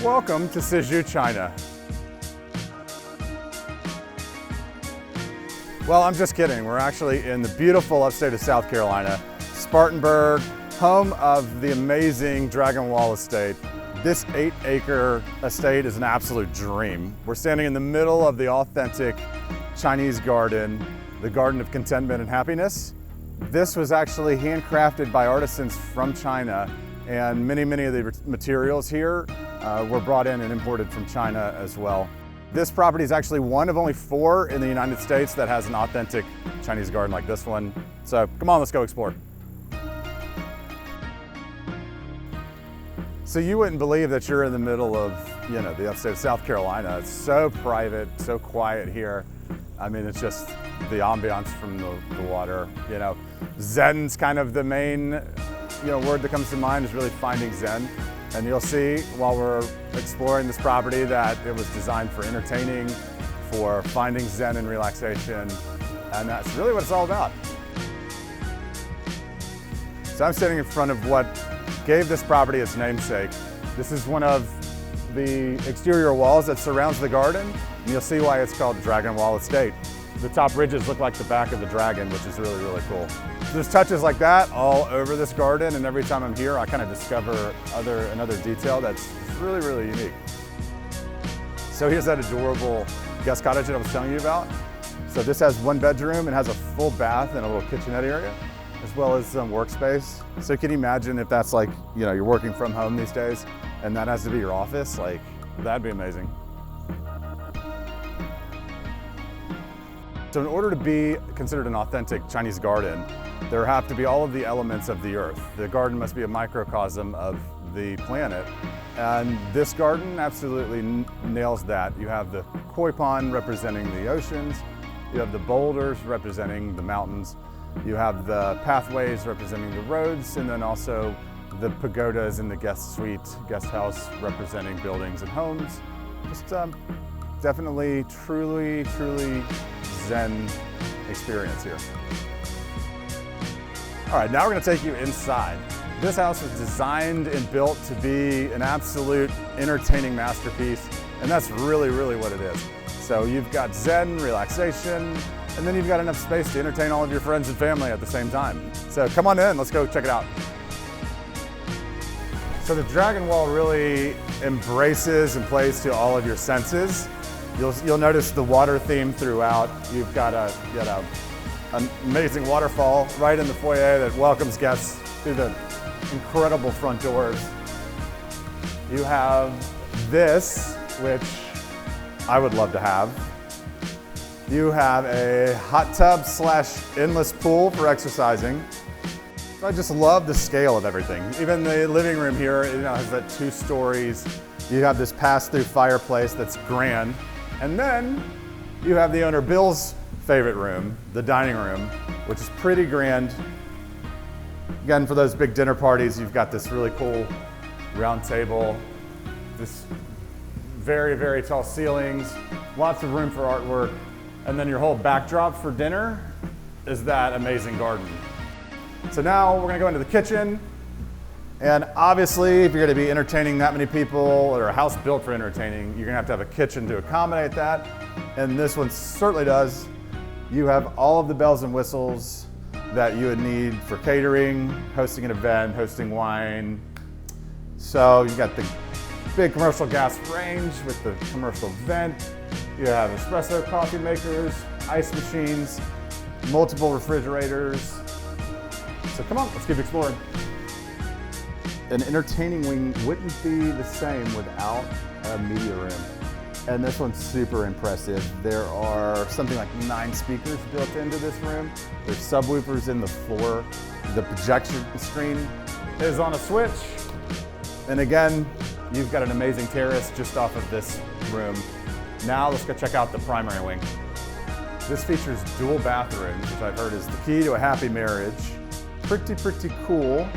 Welcome to Suzhou, China. Well, I'm just kidding. We're actually in the beautiful upstate of South Carolina, Spartanburg, home of the amazing Dragon Wall estate. This 8-acre estate is an absolute dream. We're standing in the middle of the authentic Chinese garden, the garden of contentment and happiness. This was actually handcrafted by artisans from China, and many of the materials here were brought in and imported from China as well. This property is actually one of only 4 in the United States that has an authentic Chinese garden like this one. So come on, let's go explore. So you wouldn't believe that you're in the middle of, the upstate of South Carolina. It's so private, so quiet here. I mean, it's just the ambiance from the water. Zen's kind of the main, word that comes to mind is really finding Zen. And you'll see while we're exploring this property that it was designed for entertaining, for finding Zen and relaxation, and that's really what it's all about. So I'm standing in front of what gave this property its namesake. This is one of the exterior walls that surrounds the garden, and you'll see why it's called Dragon Wall Estate. The top ridges look like the back of the dragon, which is really cool. There's touches like that all over this garden, and every time I'm here, I kind of discover another detail that's really unique. So here's that adorable guest cottage that I was telling you about. So this has 1 bedroom and has a full bath and a little kitchenette area, as well as some workspace. So can you imagine if that's like, you're working from home these days, and that has to be your office? Like, that'd be amazing. So in order to be considered an authentic Chinese garden, there have to be all of the elements of the earth. The garden must be a microcosm of the planet. And this garden absolutely nails that. You have the koi pond representing the oceans. You have the boulders representing the mountains. You have the pathways representing the roads, and then also the pagodas in the guest suite, guest house representing buildings and homes. Just definitely, truly Zen experience here. All right, now we're gonna take you inside. This house was designed and built to be an absolute entertaining masterpiece, and that's really what it is. So you've got Zen, relaxation, and then you've got enough space to entertain all of your friends and family at the same time. So come on in, let's go check it out. So the Dragon Wall really embraces and plays to all of your senses. You'll notice the water theme throughout. You've got an amazing waterfall right in the foyer that welcomes guests through the incredible front doors. You have this, which I would love to have. You have a hot tub / endless pool for exercising. I just love the scale of everything. Even the living room here, has that 2 stories. You have this pass-through fireplace that's grand. And then you have the owner Bill's favorite room, the dining room, which is pretty grand. Again, for those big dinner parties, you've got this really cool round table, this very tall ceilings, lots of room for artwork, and then your whole backdrop for dinner is that amazing garden. So now we're gonna go into the kitchen, and obviously if you're gonna be entertaining that many people, or a house built for entertaining, you're gonna have a kitchen to accommodate that, and this one certainly does. You have all of the bells and whistles that you would need for catering, hosting an event, hosting wine. So you got the big commercial gas range with the commercial vent. You have espresso coffee makers, ice machines, multiple refrigerators. So come on, let's keep exploring. An entertaining wing wouldn't be the same without a media room. And this one's super impressive. There are something like 9 speakers built into this room. There's subwoofers in the floor. The projection screen is on a switch. And again, you've got an amazing terrace just off of this room. Now let's go check out the primary wing. This features dual bathrooms, which I've heard is the key to a happy marriage. Pretty cool.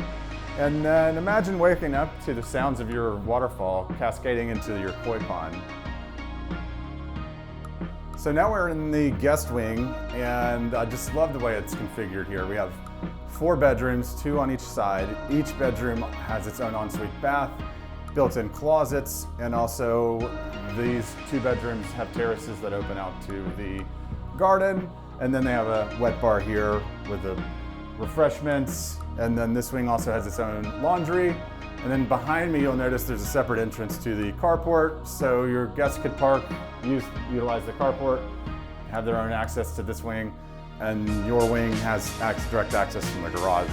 And then imagine waking up to the sounds of your waterfall cascading into your koi pond. So now we're in the guest wing, and I just love the way it's configured here. We have 4 bedrooms, 2 on each side. Each bedroom has its own ensuite bath, built-in closets, and also these 2 bedrooms have terraces that open out to the garden. And then they have a wet bar here with the refreshments. And then this wing also has its own laundry. And then behind me, you'll notice there's a separate entrance to the carport. So your guests could park, utilize the carport, have their own access to this wing. And your wing has direct access from the garage.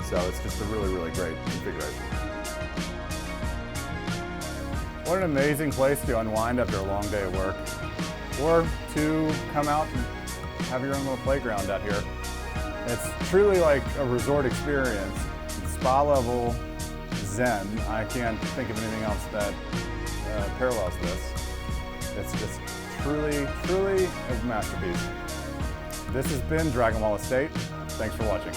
So it's just a really, really great configuration. What an amazing place to unwind after a long day of work, or to come out and have your own little playground out here. It's truly like a resort experience. It's spa level zen. I can't think of anything else that parallels this. It's just truly, truly a masterpiece. This has been Dragon Wall Estate. Thanks for watching.